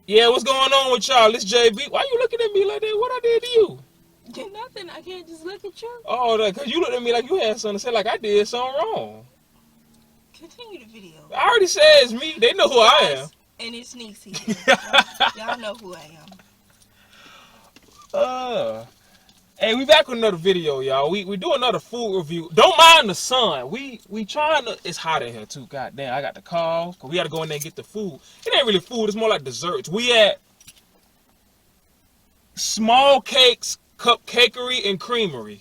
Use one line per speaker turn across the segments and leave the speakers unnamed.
Yeah, what's going on with y'all? It's JB. Why you looking at me like that? What I did to you?
Did nothing. I can't just look at you.
Oh, because you looked at me like you had something to say, like I did something wrong.
Continue the video.
I already said it's me. They know who I am.
And it's Neicey. Y'all know who I am.
Hey, we back with another video, y'all. We do another food review. Don't mind the sun. We trying to. It's hot in here too. God damn, I got the call because we got to go in there and get the food. It ain't really food. It's more like desserts. We at SmallCakes Cupcakery and Creamery.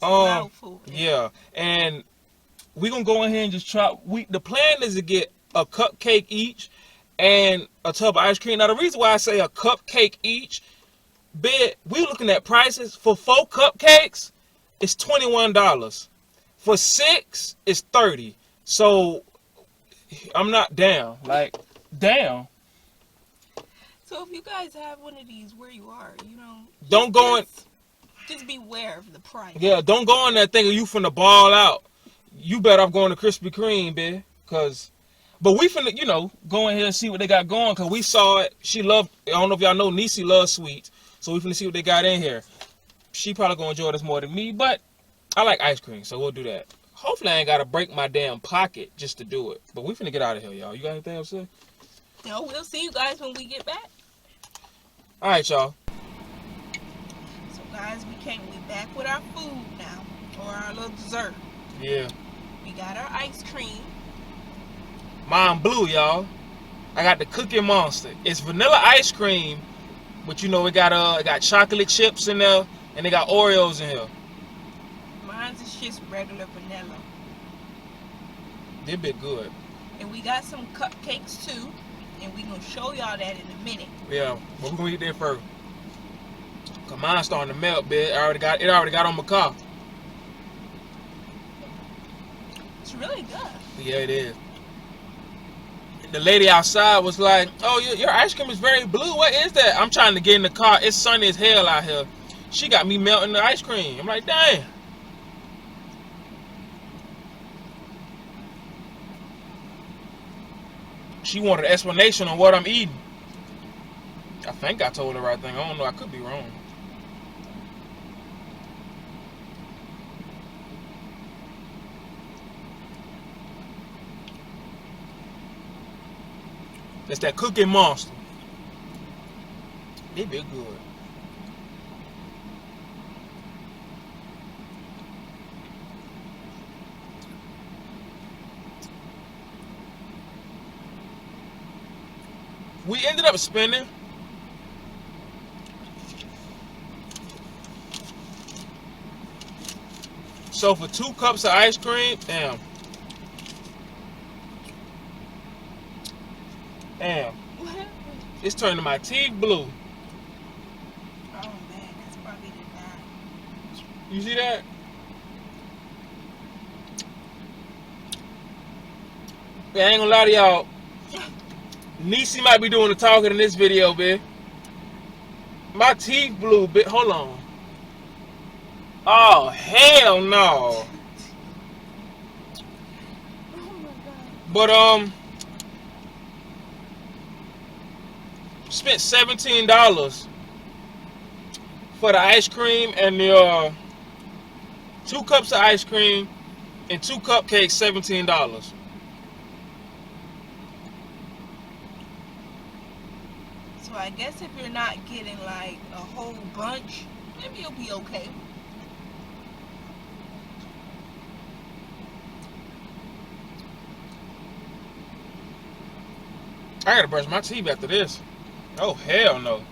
Food.
Yeah, and we gonna go in here and just try. The plan is to get a cupcake each and a tub of ice cream. Now the reason why I say a cupcake each, we looking at prices for 4 cupcakes. It's $21. For 6, it's $30. So I'm not down. Like down.
So if you guys have one of these where you are,
don't go in.
Just beware of the price.
Yeah, don't go on that thing. You finna ball out. You better off going to Krispy Kreme, bitch. But we finna, go in here and see what they got going. Cause we saw it. She loved. I don't know if y'all know, Neicey loves sweets. So we finna see what they got in here. She probably gonna enjoy this more than me, but I like ice cream, so we'll do that. Hopefully I ain't gotta break my damn pocket just to do it. But we finna get out of here, y'all. You got anything else to say?
No, we'll see you guys when we get back.
All right, y'all.
So guys, we back with our food now, or our little dessert.
Yeah.
We got our ice cream.
Mine blue, y'all. I got the Cookie Monster. It's vanilla ice cream, but it got chocolate chips in there, and they got Oreos in here.
Mine's is just regular vanilla.
They bit good.
And we got some cupcakes too, and we gonna show y'all that in a minute.
Yeah, but we're gonna eat that first. Cause mine's starting to melt, bitch. It already got on my car.
It's really good.
Yeah, it is. The lady outside was like, "Oh, your ice cream is very blue. What is that?" I'm trying to get in the car. It's sunny as hell out here. She got me melting the ice cream. I'm like, dang. She wanted an explanation on what I'm eating. I think I told her the right thing. I don't know. I could be wrong. That's that Cookie Monster. They be good. We ended up spending so for 2 cups of ice cream, damn, it's turning my teeth blue.
Oh man, that's probably the dye.
You see that? I ain't gonna lie to y'all. Neicey might be doing the talking in this video, bitch. My teeth blue, bitch. Hold on. Oh, hell no.
Oh my god.
But, spent $17 for the ice cream and the, 2 cups of ice cream and 2 cupcakes, $17.
So I guess if you're not getting like a whole bunch, maybe you'll be okay.
I gotta brush my teeth after this. Oh, hell no.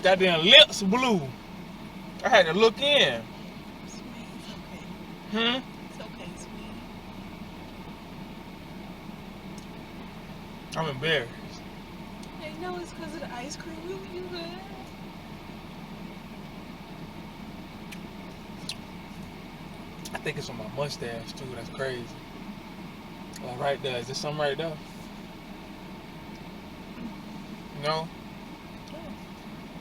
Goddamn lips blue. I had to look in.
Sweet, it's okay.
Hmm?
It's okay, sweet.
I'm embarrassed.
They know it's because of the ice cream you had.
I think it's on my mustache too. That's crazy. Like right there. Is there something right there? No?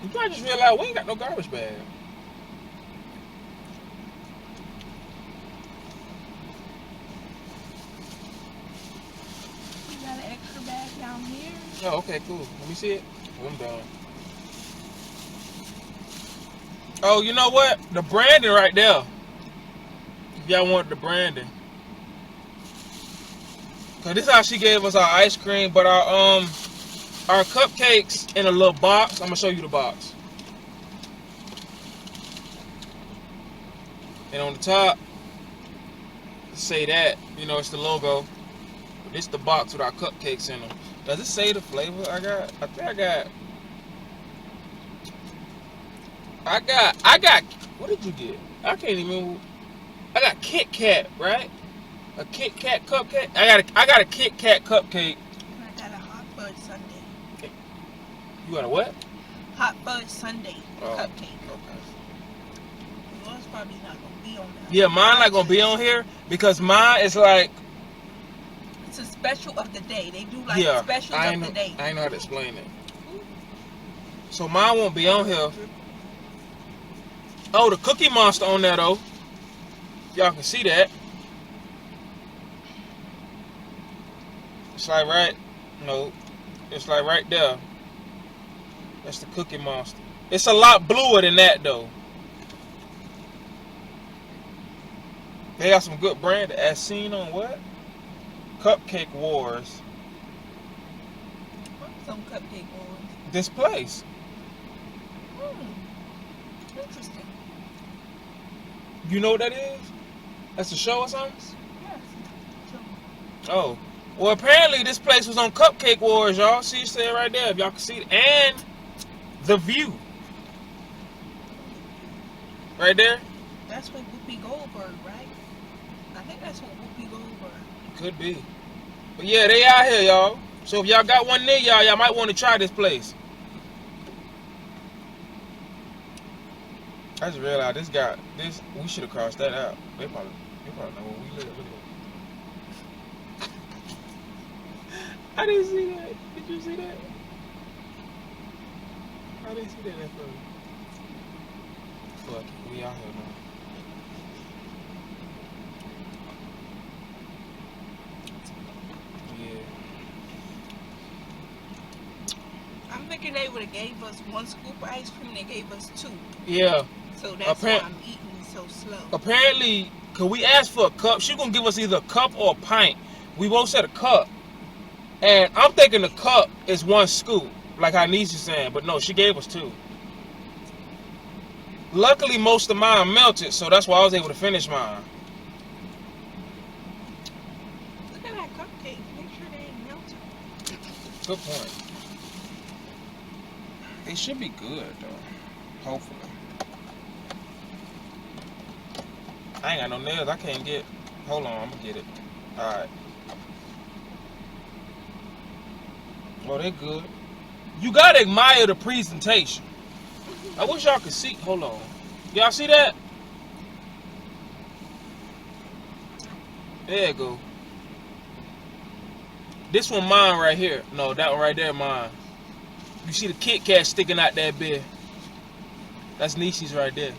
You probably just realized we ain't got no garbage bag.
You got an extra bag down here?
Oh, okay, cool. Let me see it. Oh, I'm done. Oh, you know what? The branding right there. If y'all want the branding. Cause this is how she gave us our ice cream, but our cupcakes in a little box. I'm gonna show you the box. And on the top, say that, you know, it's the logo. But this the box with our cupcakes in them. Does it say the flavor I got? I think I got, what did you get? I can't even remember. I got Kit Kat, right? A Kit Kat cupcake. I got a Kit Kat cupcake.
And I got a hot fudge sundae.
You got a what?
Hot fudge sundae cupcake.
Okay.
Yours probably not gonna be on there.
Yeah, mine not gonna be on here because mine is like.
It's a special of the day. They do like specials of the day.
I ain't know how to explain it. So mine won't be on here. Oh, the Cookie Monster on there though. Y'all can see that. It's like it's like right there. That's the Cookie Monster. It's a lot bluer than that though. They got some good brand as seen on what? Cupcake Wars.
What's some Cupcake Wars?
This place.
Interesting.
You know what that is? That's a show or something?
Yes.
Oh. Well, apparently this place was on Cupcake Wars, y'all. See, it said right there, if y'all can see it. And The View. Right there?
That's what Whoopi Goldberg, right? I think that's what Whoopi Goldberg.
Could be. But yeah, they out here, y'all. So if y'all got one near y'all, y'all might want to try this place. I just realized this, we should have crossed that out. They probably know where we live. Look at that. I didn't see that. Did you see that? I didn't see that at first. Fuck it, we out here now. Yeah.
I'm thinking they would have gave us one scoop of ice cream. They gave us two.
Yeah.
So that's why I'm eating so slow.
Apparently, cause we asked for a cup, she gonna give us either a cup or a pint. We both said a cup, and I'm thinking the cup is one scoop, like how Neicey's saying, but no, she gave us two. Luckily, most of mine melted, so that's why I was able to finish mine.
Look at that cupcake. Make sure they ain't melted.
Good point. They should be good though, hopefully. I ain't got no nails. I can't get. Hold on, I'm gonna get it. All right. Oh, they good. You gotta admire the presentation. I wish y'all could see. Hold on. Y'all see that? There you go. This one mine right here. No, that one right there mine. You see the Kit Kat sticking out that bit. That's Neicey's right there.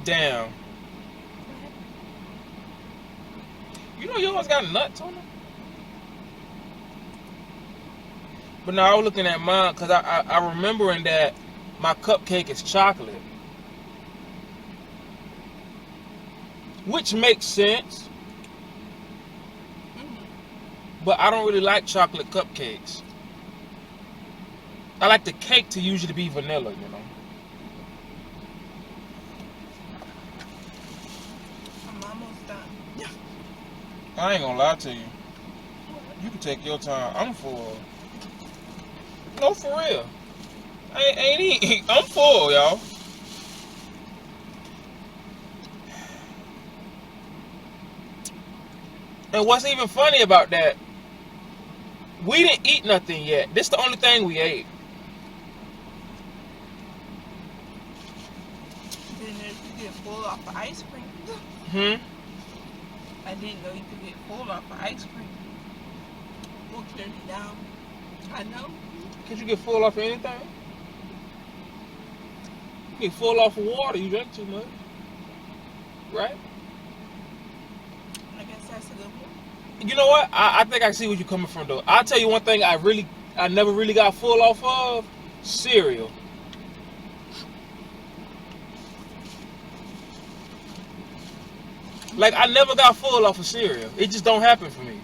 Damn. You know yours got nuts on it? But now I was looking at mine because I remembering that my cupcake is chocolate. Which makes sense. But I don't really like chocolate cupcakes. I like the cake to usually be vanilla, you know.
I'm almost done.
I ain't gonna lie to you. You can take your time. I'm full. No, for real. I ain't eating. I'm full, y'all. And what's even funny about that, we didn't eat nothing yet. This the only thing we ate.
Didn't know you could get full off of ice cream. I didn't know you could get full off of ice cream. We'll turn it down. I know.
Could you get full off of anything? You get full off of water, you drink too much. Right?
I guess that's a good one.
You know what? I think I see where you're coming from though. I'll tell you one thing I never really got full off of. Cereal. Like, I never got full off of cereal. It just don't happen for me.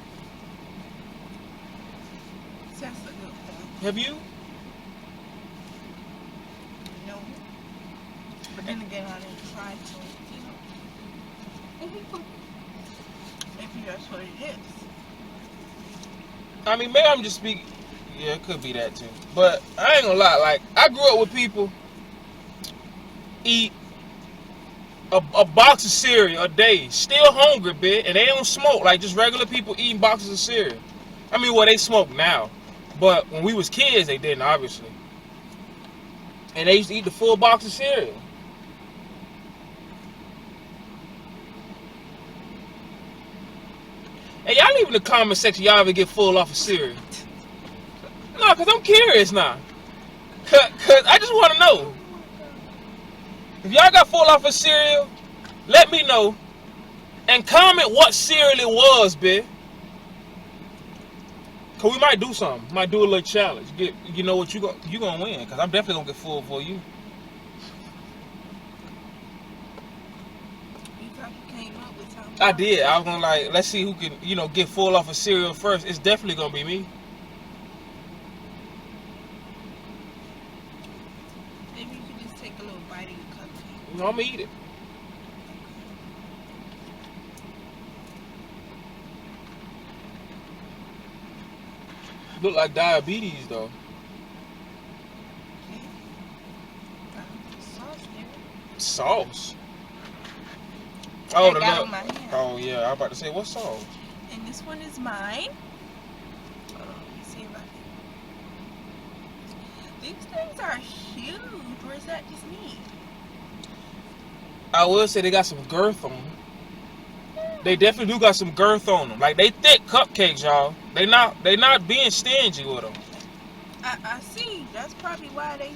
That's a good one.
Have you?
No. But then again, I didn't try to, Maybe that's what it is.
I mean, maybe I'm just speaking. Yeah, it could be that too. But I ain't gonna lie. Like, I grew up with people eat a box of cereal a day, still hungry, bitch, and they don't smoke. Like, just regular people eating boxes of cereal. I mean, well, they smoke now, but when we was kids, they didn't, obviously. And they used to eat the full box of cereal. Hey, y'all leave in the comment section, y'all ever get full off of cereal? No, because I'm curious now. Because I just want to know. If y'all got full off of cereal, let me know. And comment what cereal it was, bitch. Because we might do something. Might do a little challenge. You know what, you gonna win. Because I'm definitely going to get full for you.
You thought you came up with something.
I did. I was going to, like, let's see who can, get full off of cereal first. It's definitely going to be me.
Maybe you could just take a little bite of your cupcake.
I'm going to eat it. Look like diabetes, though.
Sauce there.
Sauce?
I
Oh,
got on my hand.
Oh, yeah. I was about to say, what sauce?
And this one is mine. Let me see if I can. These things are huge. Or is that just me?
I will say they got some girth on them. They definitely do got some girth on them. Like, they thick cupcakes, y'all. They not being stingy with them.
I see. That's probably why they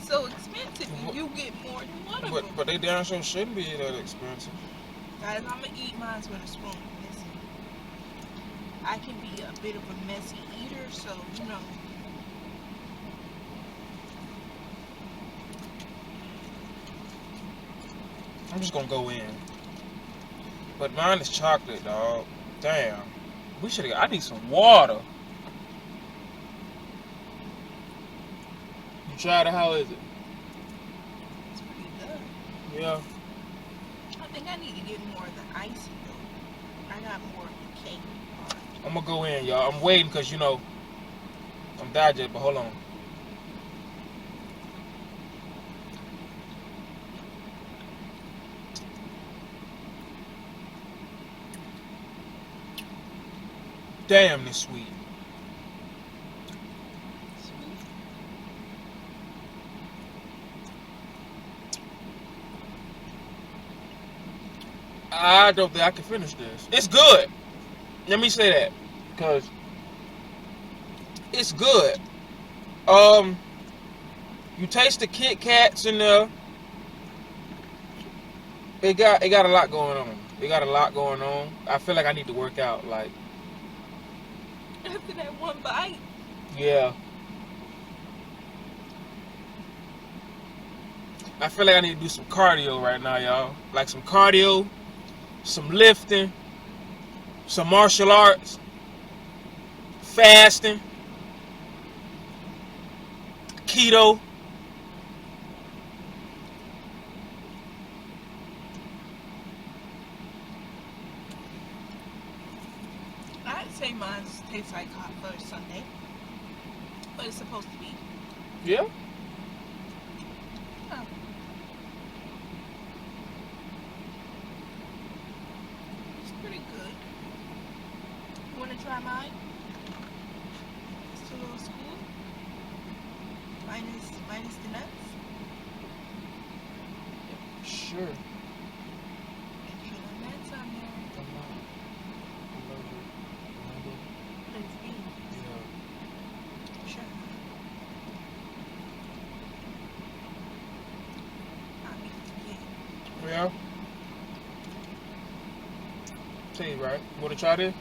so expensive. And you get more than one of them.
But they damn sure shouldn't be that expensive.
Guys, I'm gonna eat mine with a spoon. Listen, I can be a bit of a messy eater, so you know.
I'm just gonna go in. But mine is chocolate, dog. Damn. We should have. I need some water. You tried it? How is it?
It's pretty good.
Yeah.
I think I need to get more of the icing though. I got more of the cake part.
I'm gonna go in, y'all. I'm waiting because I'm digesting, but hold on. Damn, this sweet. I don't think I can finish this. It's good. Let me say that, because it's good. You taste the Kit Kats in there. It got a lot going on. It got a lot going on. I feel like I need to work out. Like,
After that one bite.
yeah. I feel like I need to do some cardio right now, y'all. Like some cardio, some lifting, some martial arts, fasting, keto.
I'd say mine tastes like hot Fudge Sundae. But it's supposed to be.
Yeah.
Oh. It's pretty good. want to try mine? It's a little school. Minus the nuts.
Sure.
Make sure the nuts on there. What is it?
Yeah.
Sure. I'll be forgetting.
Yeah. Tell you right. Want to try this?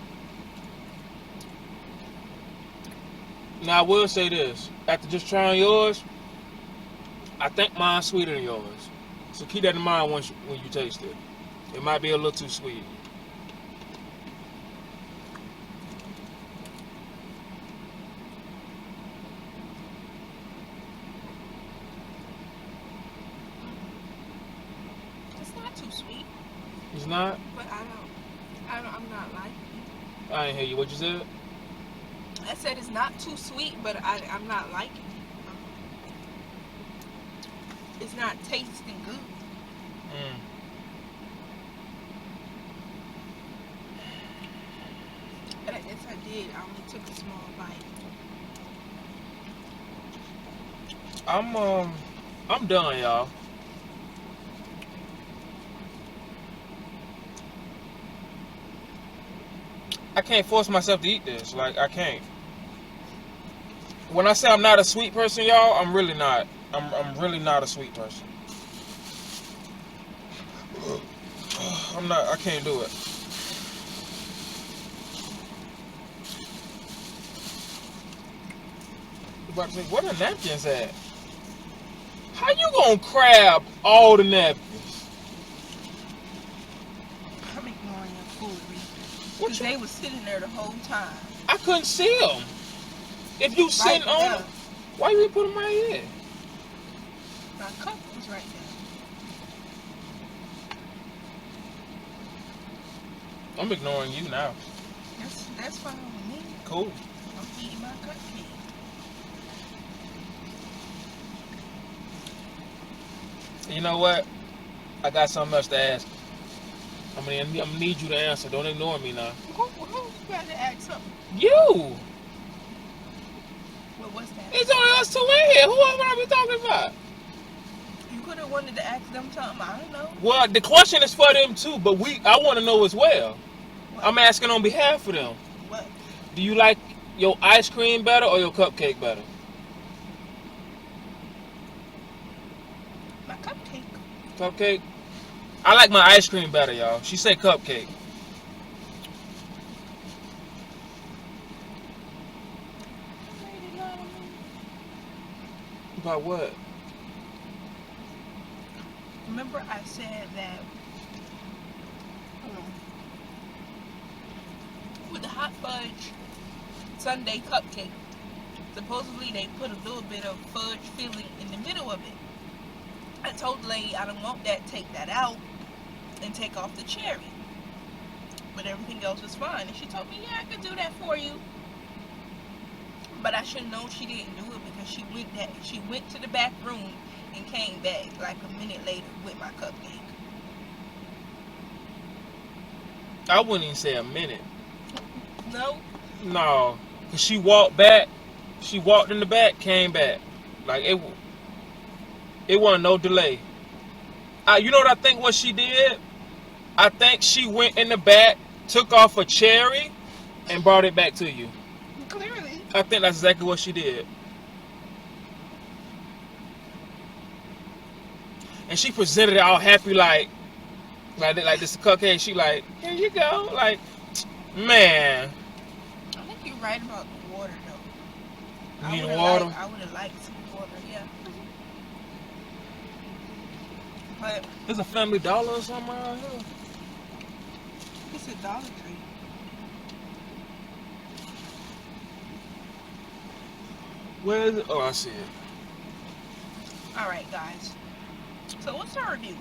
Now I will say this. After just trying yours, I think mine's sweeter than yours. So keep that in mind when you taste it. It might be a little too sweet.
It's not too sweet.
It's not?
But I'm not liking it.
I didn't hear you. What you said?
I said it's not too sweet, but I'm not liking it. It's not tasting good. But I guess I did. I only took a small bite.
I'm done, y'all. I can't force myself to eat this. Like, I can't. When I say I'm not a sweet person, y'all, I'm really not. I'm really not a sweet person. I'm not. I can't do it. I'm about to say, where the napkins at? How you gonna grab all the napkins?
I'm ignoring your food, Reese.
What
Because they was sitting there the whole time.
I couldn't see them. If you sitting
Right
on
there.
them, why you ain't put them right here?
My cup was right there.
I'm ignoring you now.
That's fine with me.
Cool.
I'm eating my cupcake.
You know what? I got something else to ask. I'm gonna need you to answer. Don't ignore me now.
Who got to ask something?
You.
What's that?
It's only us two in here. Who else would I be talking about?
You could have wanted to ask them something. I don't know.
Well, the question is for them too, but I want to know as well.
What?
I'm asking on behalf of them.
What?
Do you like your ice cream better or your cupcake better?
My cupcake.
Cupcake? I like my ice cream better, y'all. She say cupcake. About what?
Remember I said that with the hot fudge Sundae cupcake, supposedly they put a little bit of fudge filling in the middle of it. I told the lady I don't want that, take that out and take off the cherry. But everything else was fine. And she told me, yeah, I could do that for you. But I should know she didn't do it because she went to the back room and came back like a minute later with my cupcake.
I wouldn't even say a minute.
No?
No. Because she walked back. She walked in the back, came back. Like, it wasn't no delay. You know what I think what she did? I think she went in the back, took off a cherry, and brought it back to you.
Clearly.
I think that's exactly what she did. And she presented it all happy like this cupcake. She like, here you go. Like, man.
I think you're right about the water though.
You need water?
I would have liked some water, yeah. But
There's a Family Dollar or something around here.
it's a Dollar Tree.
Where is it? Oh, I see it.
Alright guys. So what's our review?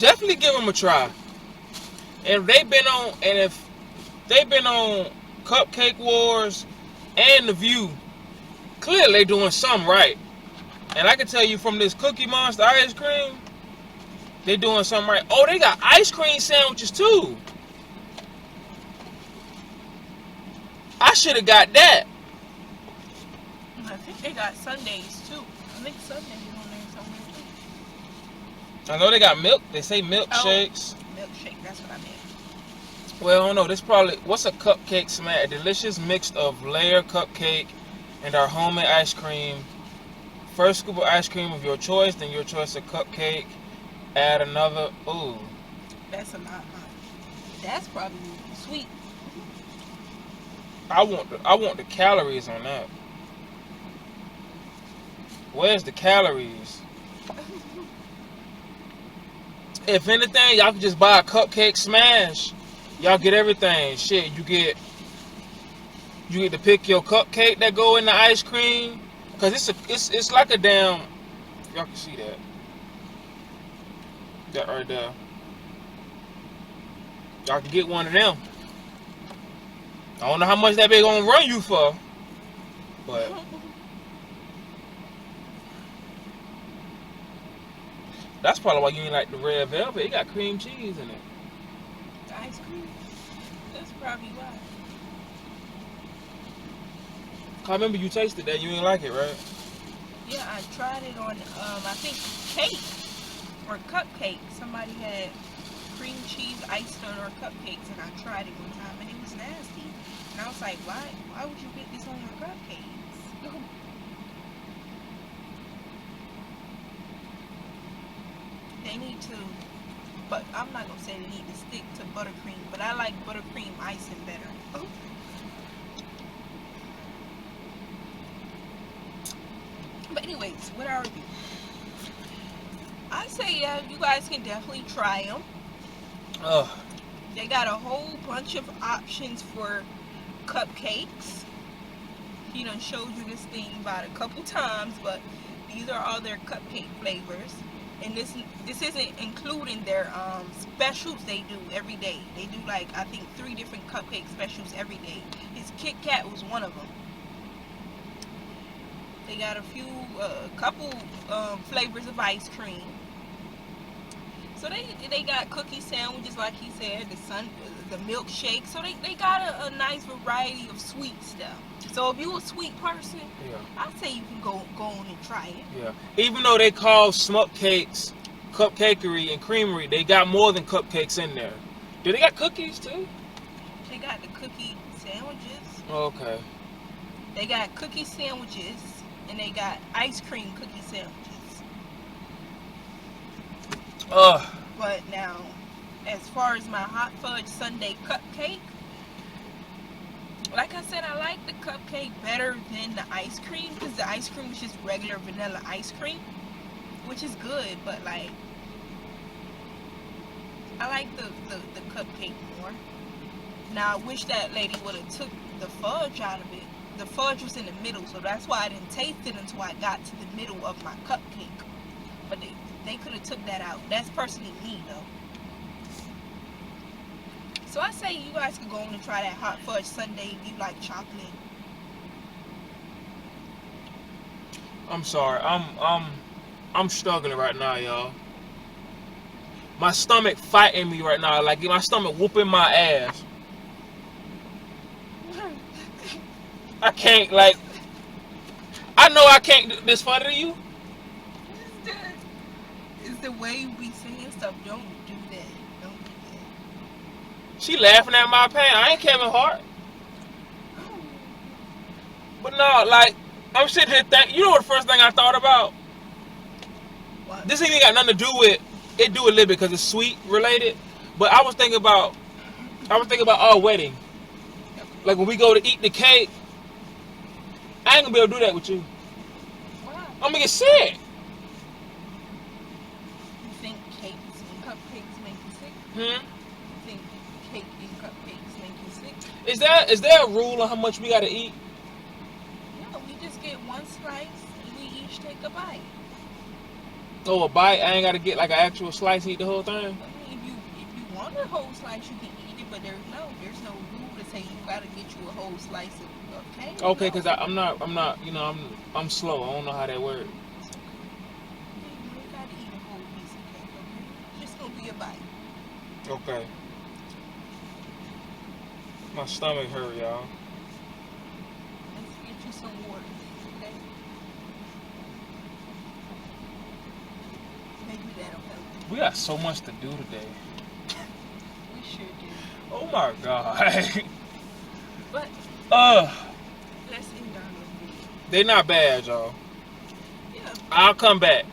Definitely give them a try. And if they've been on Cupcake Wars and The View, clearly they doing something right. And I can tell you from this Cookie Monster ice cream, they doing something right. Oh, they got ice cream sandwiches too. I should have got that.
I think they got Sundays too. I think Sundays on there somewhere too.
I know they got milk. They say milkshakes.
Oh, milkshake, that's what I meant.
Well, I don't know. This probably, what's a cupcake smash? A delicious mix of layer cupcake and our homemade ice cream. First scoop of ice cream of your choice, then your choice of cupcake. Add another. Ooh.
That's a lot, huh? That's probably sweet.
I want the calories on that. Where's the calories? If anything, y'all can just buy a cupcake smash. Y'all get everything. Shit, you get to pick your cupcake that go in the ice cream. Cause it's like a damn. Y'all can see that. That right there. Y'all can get one of them. I don't know how much that big gonna run you for, but that's probably why you ain't like the red velvet. It got cream cheese in it.
The ice cream? That's probably why.
I remember you tasted that. You ain't like it, right?
Yeah, I tried it on, I think, cake or cupcake. Somebody had cream cheese iced on our cupcakes, and I tried it one time, and it was nasty. And I was like, why would you get this on your cupcakes? They need to, but I'm not going to say they need to stick to buttercream, but I like buttercream icing better. Oh. But anyways, what are you? I say, yeah, you guys can definitely try them. They got a whole bunch of options for cupcakes. He done showed you this thing about a couple times, but these are all their cupcake flavors. And this isn't including their specials they do every day. They do like, I think, 3 different cupcake specials every day. His Kit Kat was one of them. They got a couple flavors of ice cream. So they got cookie sandwiches, like he said, the milkshake. So they got a nice variety of sweet stuff. So if you a sweet person, yeah, I say you can go on and try it.
Yeah. Even though they call SmallCakes Cupcakery and Creamery, they got more than cupcakes in there. Do they got cookies too?
They got the cookie sandwiches.
Okay.
They got cookie sandwiches, and they got ice cream cookie sandwiches. But now, as far as my hot fudge sundae cupcake, like I said, I like the cupcake better than the ice cream, because the ice cream is just regular vanilla ice cream, which is good, but like, I like the cupcake more. Now, I wish that lady would have took the fudge out of it. The fudge was in the middle, so that's why I didn't taste it until I got to the middle of my cupcake. But they could have took that out. That's personally me, though. So I say you guys could go on and try that hot fudge sundae if you like chocolate.
I'm sorry. I'm struggling right now, y'all. My stomach fighting me right now. Like my stomach whooping my ass. I can't, like, I know I can't do this funny to you.
It's the way we saying stuff. Don't do that. Don't do that.
She laughing at my pain. I ain't Kevin Hart.
Oh.
But no, like, I'm sitting here thinking, you know what the first thing I thought about?
What?
This ain't got nothing to do with, it do a little bit because it's sweet related. But I was thinking about our wedding. Like when we go to eat the cake, I ain't gonna be able to do that with you.
Why?
I'm gonna get sick.
You think cakes and cupcakes make you sick? You think cake and cupcakes make you sick?
Is there a rule on how much we gotta eat?
No, we just get one slice and we each take a bite.
Oh, a bite? I ain't gotta get like an actual slice and eat the whole thing?
I mean, if you want a whole slice, you can eat it, but there's no rule to say you gotta get you a whole slice of cake.
Okay, because I'm not, you know, I'm slow. I don't know how that works.
It's okay. You don't gotta eat a whole piece of cake, okay? It's just gonna be a bite.
Okay. My stomach hurt, y'all.
you some water, okay? Maybe that'll help.
We got so much to do today.
We sure do.
Oh my God.
But let's end our little video.
They not bad, y'all.
Yeah,
I'll come back.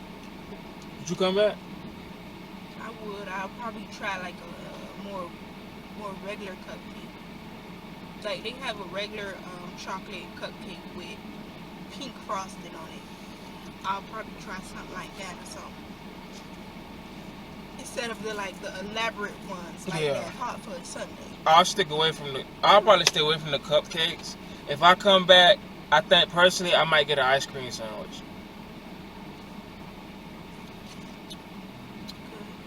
Would you come back?
I would. I'll probably try like a more regular cupcake. Like they have a regular chocolate cupcake with pink frosting on it. I'll probably try something like that or something. Instead of the elaborate ones like
Yeah.
that hot fudge sundae.
I'll probably stay away from the cupcakes. If I come back, I think personally I might get an ice cream sandwich.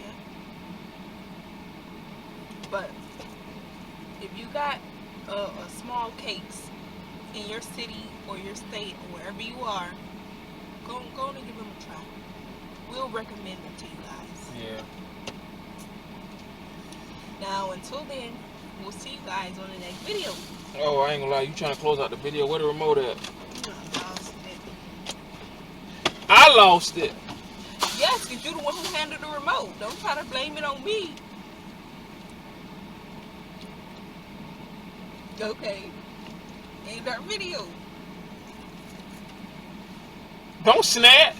Yeah. But if you got a SmallCakes in your city or your state or wherever you are, go and give them a try. We'll recommend them to you guys.
Yeah.
Now, until then, we'll see you guys on the next video.
Oh, I ain't gonna lie. You trying to close out the video? Where the remote at?
Lost it.
I lost it.
Yes, because you're the one who handled the remote. Don't try to blame it on me. Okay. End our video.
Don't snap.